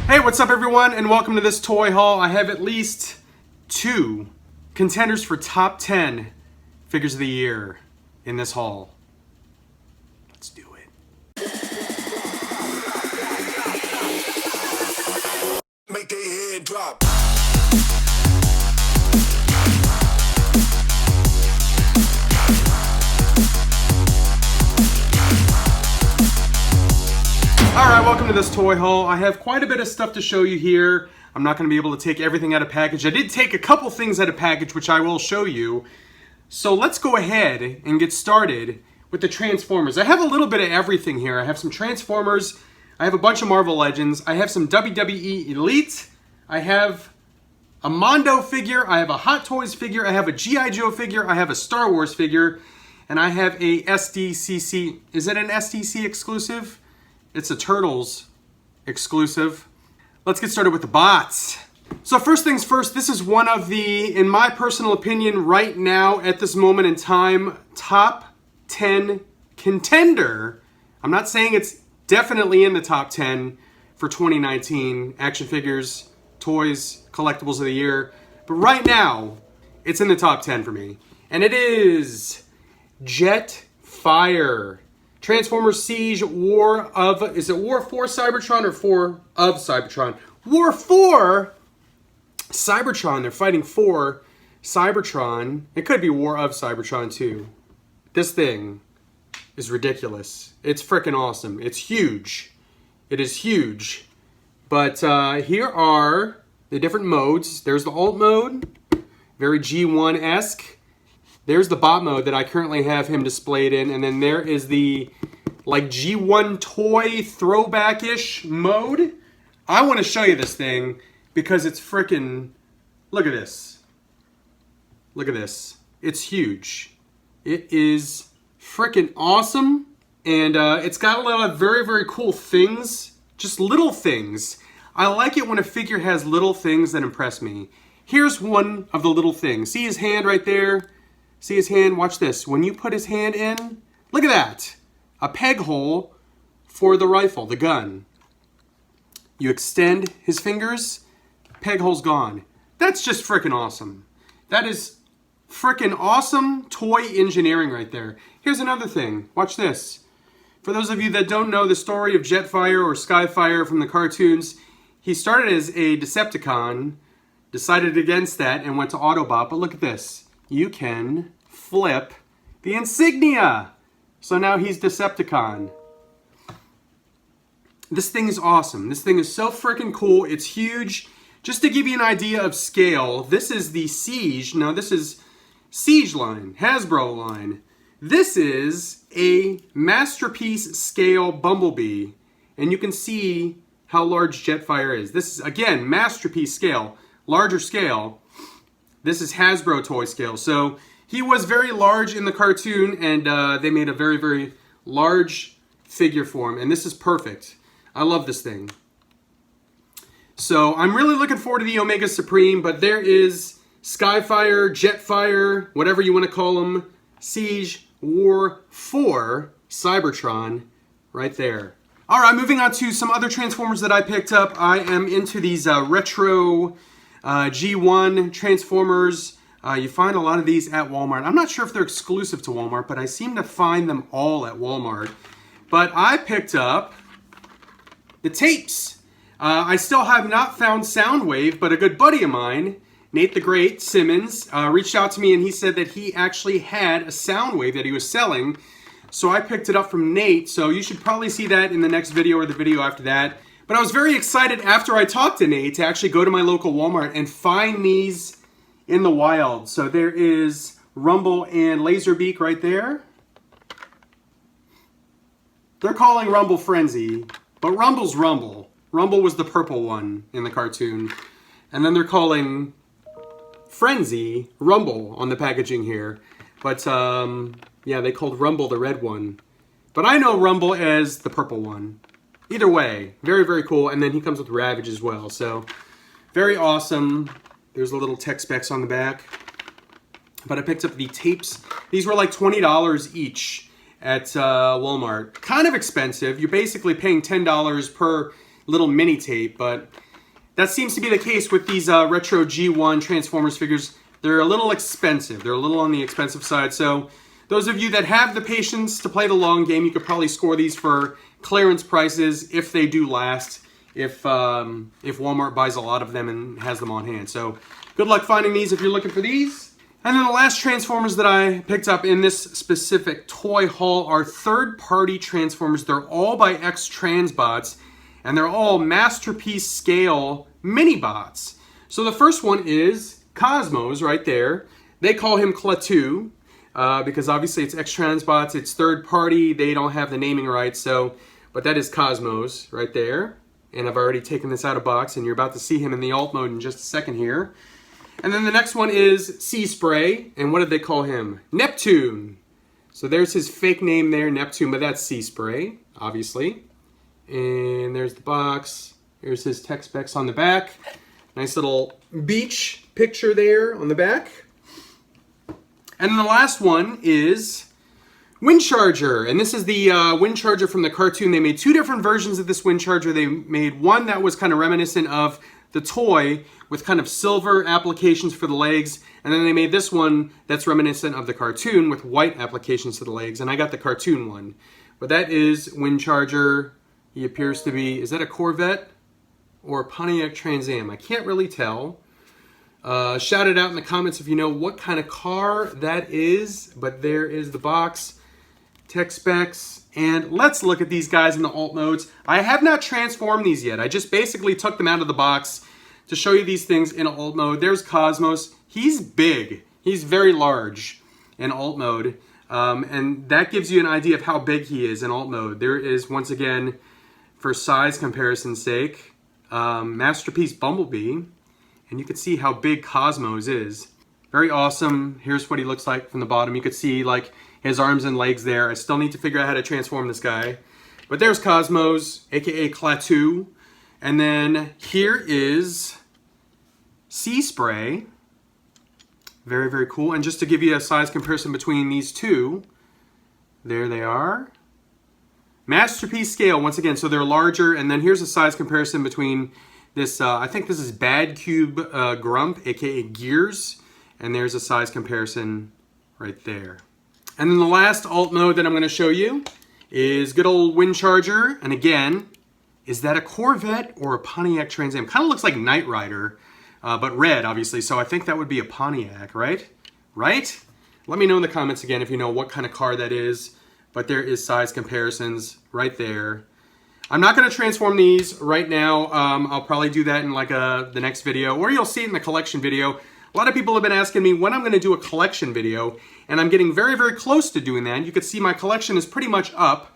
Hey, what's up everyone, and welcome to this toy haul. I have at least 2 contenders for top 10 figures of the year in this haul. Let's do it. Make their head drop. Alright, welcome to this toy haul. I have quite a bit of stuff to show you here. I'm not going to be able to take everything out of package. I did take a couple things out of package, which I will show you. So let's go ahead and get started with the Transformers. I have a little bit of everything here. I have some Transformers. I have a bunch of Marvel Legends. I have some WWE Elite. I have a Mondo figure. I have a Hot Toys figure. I have a G.I. Joe figure. I have a Star Wars figure. And I have a SDCC. Is it an SDC exclusive? It's a Turtles exclusive. Let's get started with the bots. So first things first, this is one of the, in my personal opinion, right now at this moment in time, top 10 contender. I'm not saying it's definitely in the top 10 for 2019 action figures, toys, collectibles of the year. But right now, it's in the top 10 for me. And it is Jetfire Transformers Siege War of, is it War for Cybertron or for of Cybertron? War for Cybertron. They're fighting for Cybertron. It could be War of Cybertron too. This thing is ridiculous. It's freaking awesome. It's huge. It is huge. But here are the different modes. There's the alt mode, very G1-esque. There's the bot mode that I currently have him displayed in, and then there is the like G1 toy throwback-ish mode. I want to show you this thing because it's freaking, look at this. Look at this. It's huge. It is freaking awesome, and it's got a lot of very, very cool things, just little things. I like it when a figure has little things that impress me. Here's one of the little things. See his hand right there? See his hand? Watch this. When you put his hand in, look at that. A peg hole for the rifle, the gun. You extend his fingers, peg hole's gone. That's just freaking awesome. That is freaking awesome toy engineering right there. Here's another thing. Watch this. For those of you that don't know the story of Jetfire or Skyfire from the cartoons, he started as a Decepticon, decided against that, and went to Autobot. But look at this. You can flip the insignia. So now he's Decepticon. This thing is awesome. This thing is so freaking cool. It's huge. Just to give you an idea of scale, this is the Siege. Now this is Siege line, Hasbro line. This is a Masterpiece scale Bumblebee. And you can see how large Jetfire is. This is, again, Masterpiece scale, larger scale. This is Hasbro toy scale. So he was very large in the cartoon, and they made a very, very large figure for him. And this is perfect. I love this thing. So I'm really looking forward to the Omega Supreme, but there is Skyfire, Jetfire, whatever you want to call them, Siege War for Cybertron right there. All right, moving on to some other Transformers that I picked up. I am into these retro G1 Transformers. You find a lot of these at Walmart. I'm not sure if they're exclusive to Walmart, but I seem to find them all at Walmart. But I picked up the tapes. I still have not found Soundwave, but a good buddy of mine, Nate the Great Simmons, reached out to me and he said that he actually had a Soundwave that he was selling. So I picked it up from Nate, so you should probably see that in the next video or the video after that. But I was very excited after I talked to Nate to actually go to my local Walmart and find these in the wild. So there is Rumble and Laserbeak right there. They're calling Rumble Frenzy, but Rumble's Rumble. Rumble was the purple one in the cartoon. And then they're calling Frenzy Rumble on the packaging here. But yeah, they called Rumble the red one. But I know Rumble as the purple one. Either way, very, very cool. And then he comes with Ravage as well. So, very awesome. There's a little tech specs on the back. But I picked up the tapes. These were like $20 each at Walmart. Kind of expensive. You're basically paying $10 per little mini tape, but that seems to be the case with these retro G1 Transformers figures. They're a little expensive. They're a little on the expensive side. So those of you that have the patience to play the long game, you could probably score these for clearance prices if they do last, if Walmart buys a lot of them and has them on hand. So good luck finding these if you're looking for these. And then the last Transformers that I picked up in this specific toy haul are third-party Transformers. They're all by X-Transbots, and they're all masterpiece scale mini-bots. So the first one is Cosmos right there. They call him Klaatu because obviously it's X-Transbots, it's third-party, they don't have the naming rights, so, but that is Cosmos right there. And I've already taken this out of box, and you're about to see him in the alt mode in just a second here. And then the next one is Sea Spray, and what did they call him? Neptune. So there's his fake name there, Neptune, but that's Sea Spray, obviously. And there's the box. Here's his tech specs on the back. Nice little beach picture there on the back. And then the last one is Windcharger, and this is the Windcharger from the cartoon. They made two different versions of this Windcharger. They made one that was kind of reminiscent of the toy with kind of silver applications for the legs, and then they made this one that's reminiscent of the cartoon with white applications to the legs, and I got the cartoon one. But that is Windcharger. He appears to be, is that a Corvette or a Pontiac Trans Am? I can't really tell. Shout it out in the comments if you know what kind of car that is, but there is the box, tech specs, and let's look at these guys in the alt modes. I have not transformed these yet. I just basically took them out of the box to show you these things in alt mode. There's Cosmos. He's big. He's very large in alt mode, and that gives you an idea of how big he is in alt mode. There is, once again, for size comparison's sake, Masterpiece Bumblebee, and you can see how big Cosmos is. Very awesome. Here's what he looks like from the bottom. You could see like his arms and legs there. I still need to figure out how to transform this guy. But there's Cosmos, aka Klaatu. And then here is Sea Spray. Very, very cool. And just to give you a size comparison between these two, there they are. Masterpiece scale, once again, so they're larger. And then here's a size comparison between this, I think this is Bad Cube Grump, aka Gears. And there's a size comparison right there. And then the last alt mode that I'm going to show you is good old Windcharger. And again, is that a Corvette or a Pontiac Trans Am? Kind of looks like Knight Rider, but red, obviously. So I think that would be a Pontiac, right? Right? Let me know in the comments again if you know what kind of car that is. But there is size comparisons right there. I'm not going to transform these right now. I'll probably do that in like the next video, or you'll see it in the collection video. A lot of people have been asking me when I'm going to do a collection video, and I'm getting very, very close to doing that. You can see my collection is pretty much up.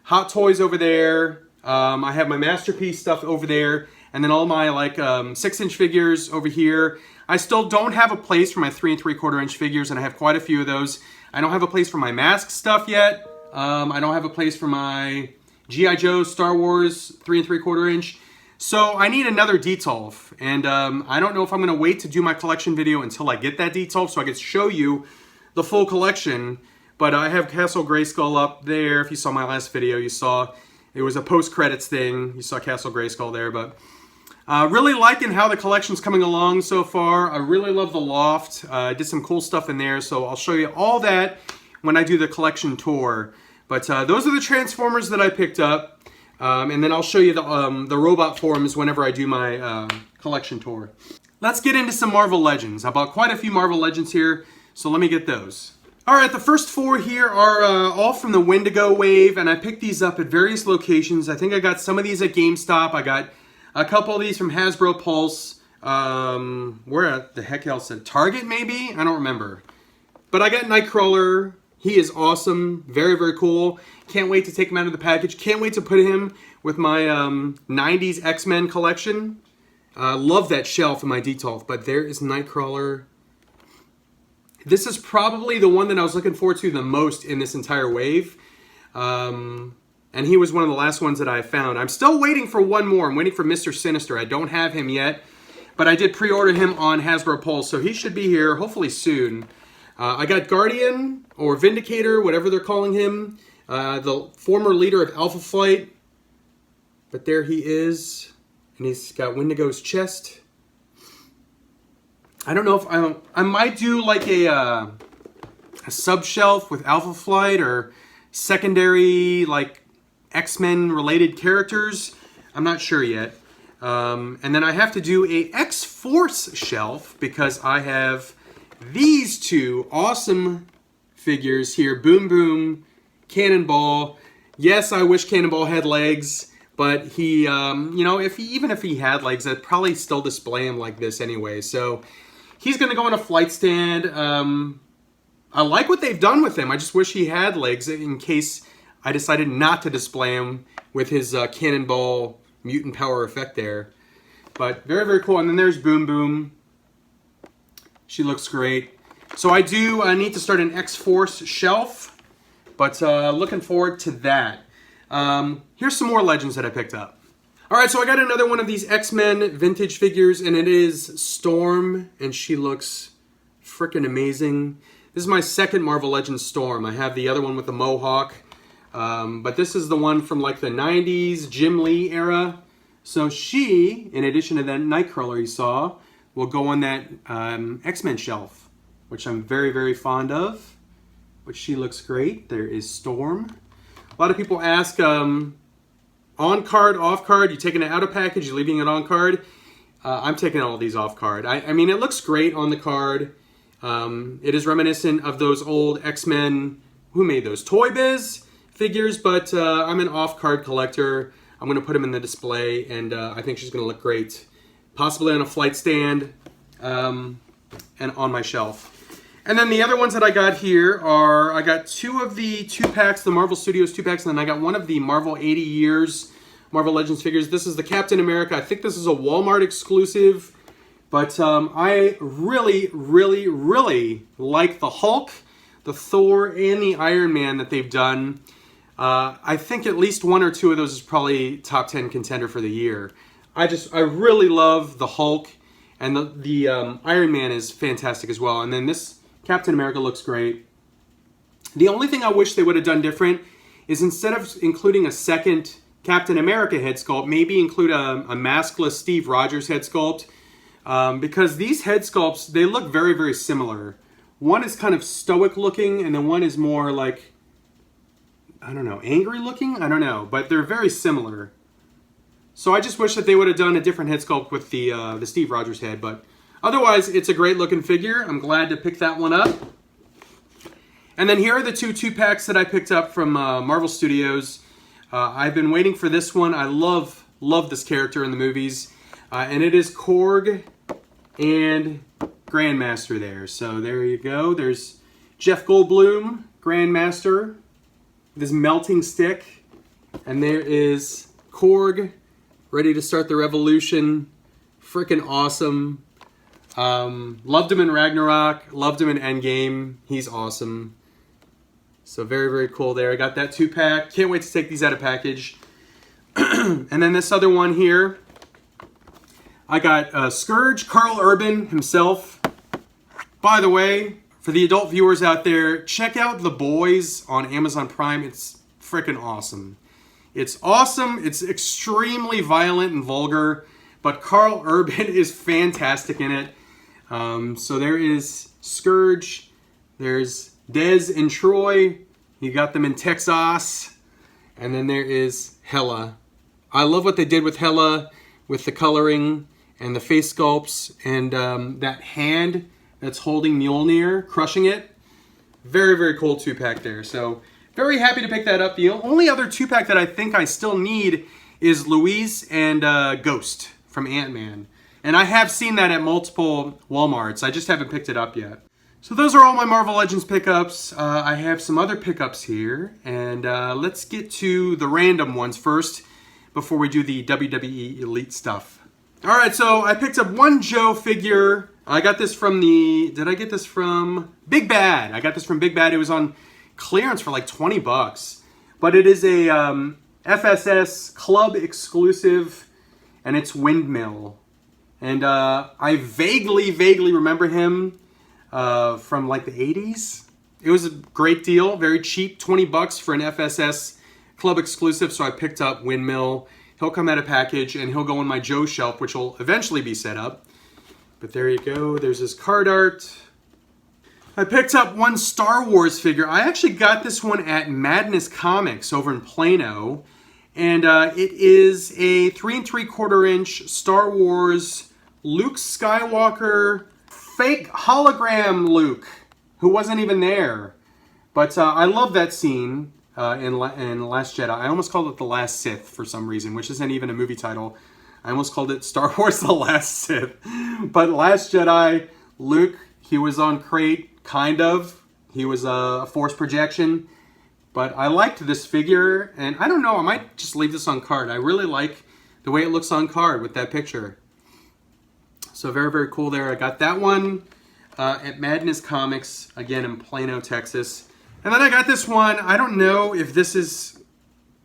Hot Toys over there. I have my Masterpiece stuff over there, and then all my like 6-inch figures over here. I still don't have a place for my 3 3/4-inch figures, and I have quite a few of those. I don't have a place for my mask stuff yet. I don't have a place for my G.I. Joe Star Wars 3 3/4-inch. So I need another Detolf, and I don't know if I'm going to wait to do my collection video until I get that Detolf so I can show you the full collection. But I have Castle Grayskull up there. If you saw my last video, you saw it was a post-credits thing. You saw Castle Grayskull there, but really liking how the collection's coming along so far. I really love the loft. I did some cool stuff in there, so I'll show you all that when I do the collection tour. But those are the Transformers that I picked up. And then I'll show you the robot forms whenever I do my collection tour. Let's get into some Marvel Legends. I bought quite a few Marvel Legends here, so let me get those. Alright, the first 4 here are all from the Wendigo wave, and I picked these up at various locations. I think I got some of these at GameStop. I got a couple of these from Hasbro Pulse. Where the heck else? At Target, maybe? I don't remember. But I got Nightcrawler. He is awesome. Very, very cool. Can't wait to take him out of the package. Can't wait to put him with my 90s X-Men collection. Love that shelf in my Detolf. But there is Nightcrawler. This is probably the one that I was looking forward to the most in this entire wave. And he was one of the last ones that I found. I'm still waiting for one more. I'm waiting for Mr. Sinister. I don't have him yet. But I did pre-order him on Hasbro Pulse. So he should be here hopefully soon. I got Guardian, or Vindicator, whatever they're calling him. The former leader of Alpha Flight. But there he is. And he's got Wendigo's chest. I don't know if I might do like a sub-shelf with Alpha Flight or secondary like X-Men related characters. I'm not sure yet. And then I have to do a X-Force shelf because I have these two awesome figures here. Boom Boom, Cannonball. Yes, I wish Cannonball had legs, but he, you know, even if he had legs, I'd probably still display him like this anyway. So he's going to go on a flight stand. I like what they've done with him. I just wish he had legs in case I decided not to display him with his Cannonball mutant power effect there. But very, very cool. And then there's Boom Boom. She looks great. So I need to start an X-Force shelf, but looking forward to that. Here's some more Legends that I picked up. All right, so I got another one of these X-Men vintage figures, and it is Storm, and she looks freaking amazing. This is my second Marvel Legends Storm. I have the other one with the mohawk, but this is the one from like the 90s Jim Lee era. So she, in addition to that Nightcrawler you saw, will go on that X-Men shelf, which I'm very, very fond of. But she looks great. There is Storm. A lot of people ask, on card, off card, you taking it out of package, you leaving it on card? I'm taking all these off card. I mean, it looks great on the card. It is reminiscent of those old X-Men, who made those? Toy Biz figures, but I'm an off card collector. I'm going to put them in the display, and I think she's going to look great. Possibly on a flight stand and on my shelf. And then the other ones that I got here are, I got two of the 2-packs, the Marvel Studios 2-packs, and then I got one of the Marvel 80 Years Marvel Legends figures. This is the Captain America. I think this is a Walmart exclusive, but I really, really, really like the Hulk, the Thor, and the Iron Man that they've done. I think at least one or two of those is probably top 10 contender for the year. I really love the Hulk, and the Iron Man is fantastic as well. And then this Captain America looks great. The only thing I wish they would have done different is instead of including a second Captain America head sculpt, maybe include a maskless Steve Rogers head sculpt. Because these head sculpts, they look very, very similar. One is kind of stoic looking, and then one is more like, I don't know, angry looking? I don't know, but they're very similar. So I just wish that they would have done a different head sculpt with the Steve Rogers head, but otherwise, it's a great looking figure. I'm glad to pick that one up. And then here are the two 2-packs that I picked up from Marvel Studios. I've been waiting for this one. I love this character in the movies. And it is Korg and Grandmaster there. So there you go. There's Jeff Goldblum, Grandmaster, this melting stick. And there is Korg, ready to start the revolution. Freaking awesome. Loved him in Ragnarok, loved him in Endgame. He's awesome. So very, very cool there. I got that 2-pack. Can't wait to take these out of package. And then this other one here, I got Scourge, Carl Urban himself. By the way, for the adult viewers out there, check out The Boys on Amazon Prime. It's freaking awesome. It's awesome. It's extremely violent and vulgar, but Carl Urban is fantastic in it. So there is Scourge. There's Dez and Troy. You got them in Texas. And then there is Hela. I love what they did with Hela, with the coloring and the face sculpts and that hand that's holding Mjolnir, crushing it. Very, very cool 2-pack there. So very happy to pick that up. The only other 2-pack that I think I still need is Louise and Ghost from Ant-Man. And I have seen that at multiple Walmarts. I just haven't picked it up yet. So those are all my Marvel Legends pickups. I have some other pickups here. And let's get to the random ones first before we do the WWE Elite stuff. All right, so I picked up one Joe figure. I got this from did I get this from Big Bad? I got this from Big Bad. It was on clearance for like 20 bucks. But it is a FSS Club exclusive, and it's Windmill. And I vaguely remember him from like the 80s. It was a great deal, very cheap, 20 bucks for an FSS Club exclusive, so I picked up Windmill. he'll come out of package and he'll go on my Joe shelf, which will eventually be set up. But there you go. There's his card art. I picked up one Star Wars figure. I actually got this one at Madness Comics over in Plano. And it is a 3 3/4 inch Star Wars Luke Skywalker fake hologram Luke, who wasn't even there. But I love that scene in Last Jedi. I almost called it The Last Sith for some reason, which isn't even a movie title. I almost called it Star Wars The Last Sith. But Last Jedi, Luke, he was on crate, kind of. He was a force projection. But I liked this figure, and I don't know, I might just leave this on card. I really like the way it looks on card with that picture. So very, very cool there. I got that one at Madness Comics, again in Plano, Texas. And then I got this one. I don't know if this is...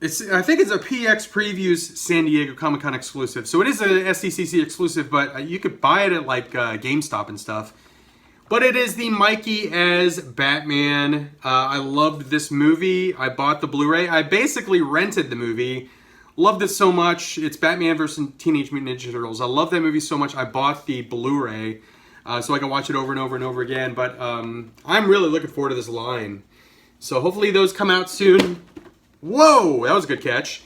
I think it's a PX Previews San Diego Comic-Con exclusive. So it is a SDCC exclusive, but you could buy it at like GameStop and stuff. But it is the Mikey as Batman. I loved this movie. I bought the Blu-ray. I basically rented the movie. Loved it so much. It's Batman vs. Teenage Mutant Ninja Turtles. I love that movie so much. I bought the Blu-ray so I can watch it over and over and over again. But I'm really looking forward to this line. So hopefully those come out soon. Whoa, that was a good catch.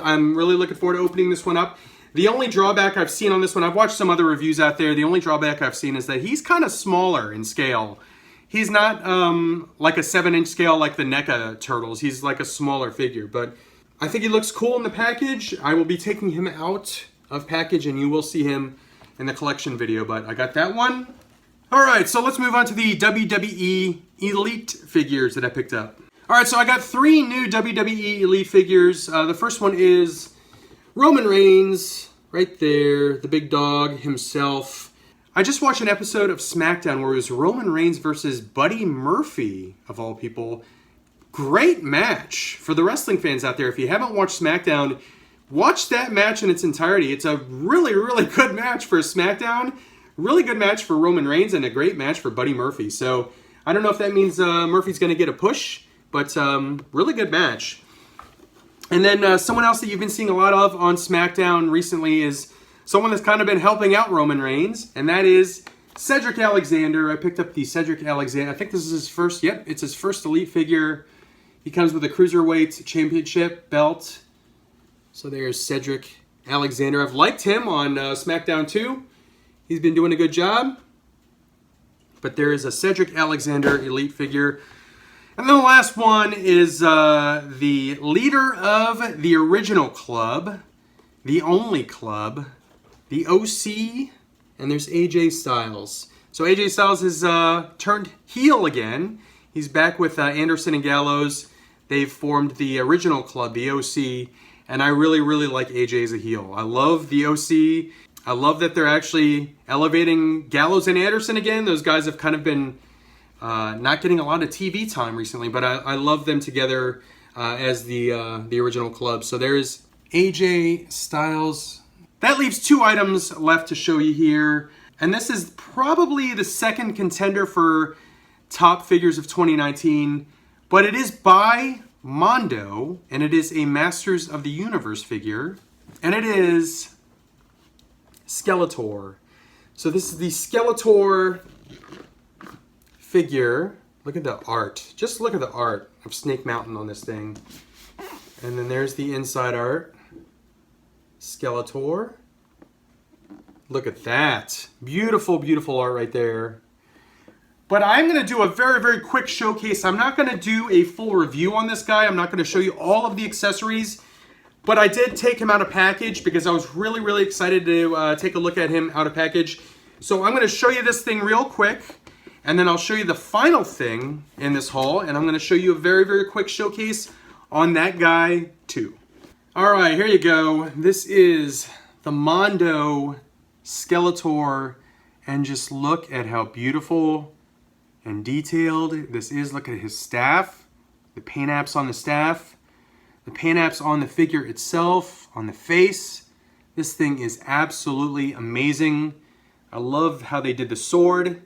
I'm really looking forward to opening this one up. The only drawback I've seen on this one, I've watched some other reviews out there, the only drawback I've seen is that he's kind of smaller in scale. He's not like a 7-inch scale like the NECA Turtles. He's like a smaller figure, but I think he looks cool in the package. I will be taking him out of package and you will see him in the collection video, but I got that one. All right, so let's move on to the WWE Elite figures that I picked up. All right, so I got 3 new WWE Elite figures. The first one is Roman Reigns, right there, the big dog himself. I just watched an episode of SmackDown where it was Roman Reigns versus Buddy Murphy, of all people. Great match for the wrestling fans out there. If you haven't watched SmackDown, watch that match in its entirety. It's a really, really good match for SmackDown. Really good match for Roman Reigns and a great match for Buddy Murphy. So I don't know if that means Murphy's going to get a push, but really good match. And then someone else that you've been seeing a lot of on SmackDown recently is someone that's kind of been helping out Roman Reigns, and that is Cedric Alexander. I picked up the Cedric Alexander. I think this is his first, it's his first Elite figure. He comes with a Cruiserweight Championship belt. So there's Cedric Alexander. I've liked him on SmackDown too. He's been doing a good job. But there is a Cedric Alexander Elite figure. And then the last one is the leader of the original club, the only club, the OC, and there's AJ Styles. So AJ Styles has turned heel again. He's back with Anderson and Gallows. They've formed the original club, the OC, and I really, really like AJ as a heel. I love the OC. I love that they're actually elevating Gallows and Anderson again. Those guys have kind of been not getting a lot of TV time recently, but I love them together as the original club. So there's AJ Styles. That leaves 2 items left to show you here. And this is probably the second contender for top figures of 2019. But it is by Mondo, and it is a Masters of the Universe figure. And it is Skeletor. So this is the Skeletor figure. Look at the art. Just look at the art of Snake Mountain on this thing. And then there's the inside art. Skeletor. Look at that. Beautiful, beautiful art right there. But I'm going to do a very, very quick showcase. I'm not going to do a full review on this guy. I'm not going to show you all of the accessories. But I did take him out of package because I was really, really excited to take a look at him out of package. So I'm going to show you this thing real quick. And then I'll show you the final thing in this haul. And I'm going to show you a very, very quick showcase on that guy too. All right, here you go. This is the Mondo Skeletor. And just look at how beautiful and detailed this is. Look at his staff. The paint apps on the staff. The paint apps on the figure itself. On the face. This thing is absolutely amazing. I love how they did the sword.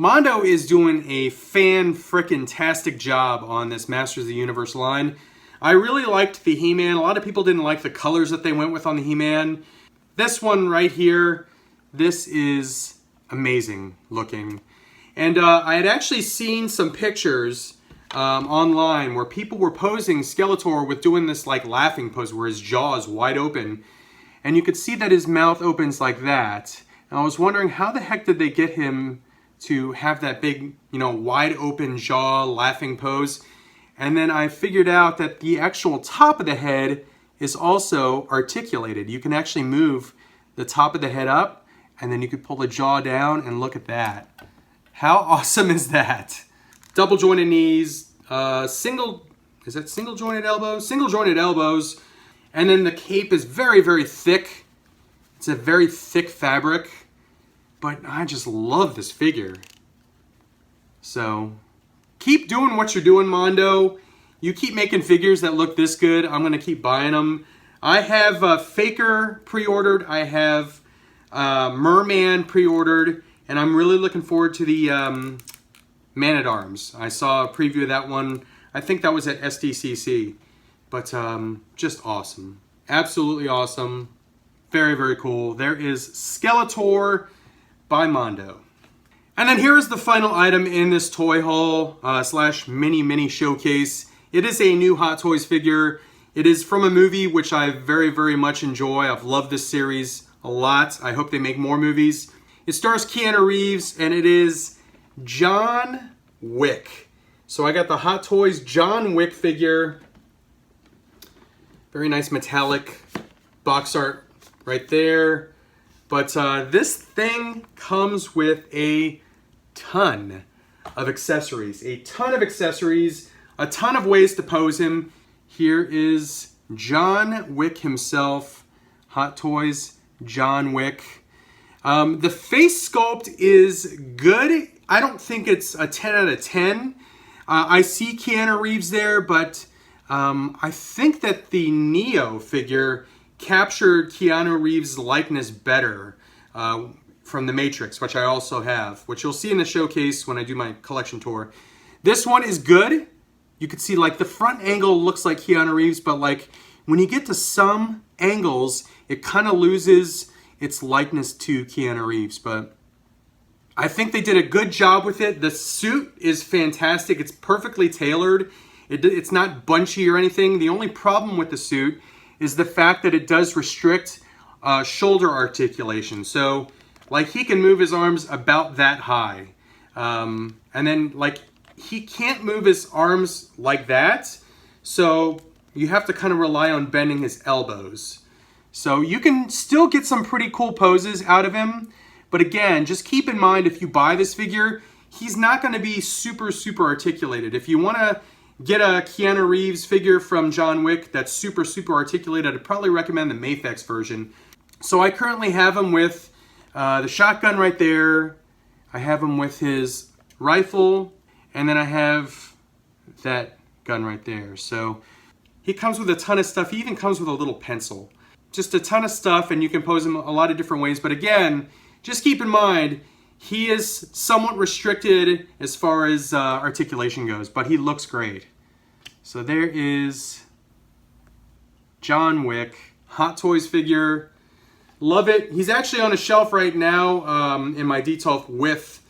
Mondo is doing a fan-frickin-tastic job on this Masters of the Universe line. I really liked the He-Man. A lot of people didn't like the colors that they went with on the He-Man. This one right here, this is amazing looking. And I had actually seen some pictures online where people were posing Skeletor with doing this like laughing pose where his jaw is wide open. And you could see that his mouth opens like that. And I was wondering how the heck did they get him to have that big, wide open jaw laughing pose. And then I figured out that the actual top of the head is also articulated. You can actually move the top of the head up and then you could pull the jaw down and look at that. How awesome is that? Double jointed knees, single jointed elbows? Single jointed elbows. And then the cape is very, very thick. It's a very thick fabric. But I just love this figure. So, keep doing what you're doing, Mondo. You keep making figures that look this good. I'm going to keep buying them. I have Faker pre-ordered. I have Merman pre-ordered. And I'm really looking forward to the Man-at-Arms. I saw a preview of that one. I think that was at SDCC. But just awesome. Absolutely awesome. Very, very cool. There is Skeletor by Mondo. And then here is the final item in this toy haul slash mini showcase. It is a new Hot Toys figure. It is from a movie which I very, very much enjoy. I've loved this series a lot. I hope they make more movies. It stars Keanu Reeves and it is John Wick. So I got the Hot Toys John Wick figure. Very nice metallic box art right there. But this thing comes with a ton of accessories. A ton of accessories. A ton of ways to pose him. Here is John Wick himself. Hot Toys John Wick. The face sculpt is good. I don't think it's a 10 out of 10. I see Keanu Reeves there, but I think that the Neo figure captured Keanu Reeves' likeness better from The Matrix, which I also have, which you'll see in the showcase when I do my collection tour. This one is good. You can see like the front angle looks like Keanu Reeves, but like when you get to some angles, it kind of loses its likeness to Keanu Reeves. But I think they did a good job with it. The suit is fantastic. It's perfectly tailored. It's not bunchy or anything. The only problem with the suit is the fact that it does restrict shoulder articulation. So, like, he can move his arms about that high. And then, like, he can't move his arms like that. So, you have to kind of rely on bending his elbows. So, you can still get some pretty cool poses out of him. But again, just keep in mind, if you buy this figure, he's not going to be super, super articulated. If you want to get a Keanu Reeves figure from John Wick that's super, super articulated, I'd probably recommend the Mafex version. So I currently have him with the shotgun right there. I have him with his rifle. And then I have that gun right there. So he comes with a ton of stuff. He even comes with a little pencil. Just a ton of stuff, and you can pose him a lot of different ways. But again, just keep in mind, he is somewhat restricted as far as articulation goes, but he looks great. So there is John Wick, Hot Toys figure. Love it. He's actually on a shelf right now in my detail with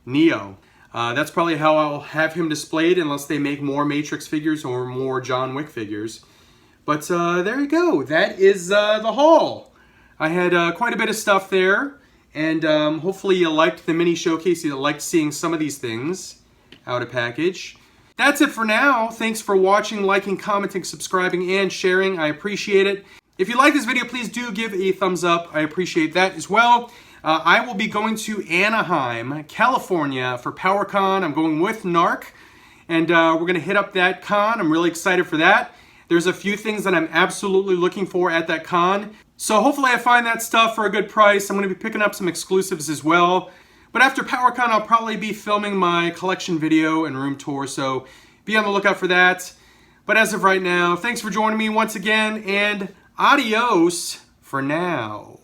Neo. That's probably how I'll have him displayed unless they make more Matrix figures or more John Wick figures. But there you go. That is the haul. I had quite a bit of stuff there. And hopefully you liked the mini showcase. You liked seeing some of these things out of package. That's it for now. Thanks for watching, liking, commenting, subscribing, and sharing. I appreciate it. If you like this video, please do give a thumbs up. I appreciate that as well. I will be going to Anaheim, California for PowerCon. I'm going with Narc. And we're going to hit up that con. I'm really excited for that. There's a few things that I'm absolutely looking for at that con. So hopefully I find that stuff for a good price. I'm going to be picking up some exclusives as well. But after PowerCon, I'll probably be filming my collection video and room tour. So be on the lookout for that. But as of right now, thanks for joining me once again. And adios for now.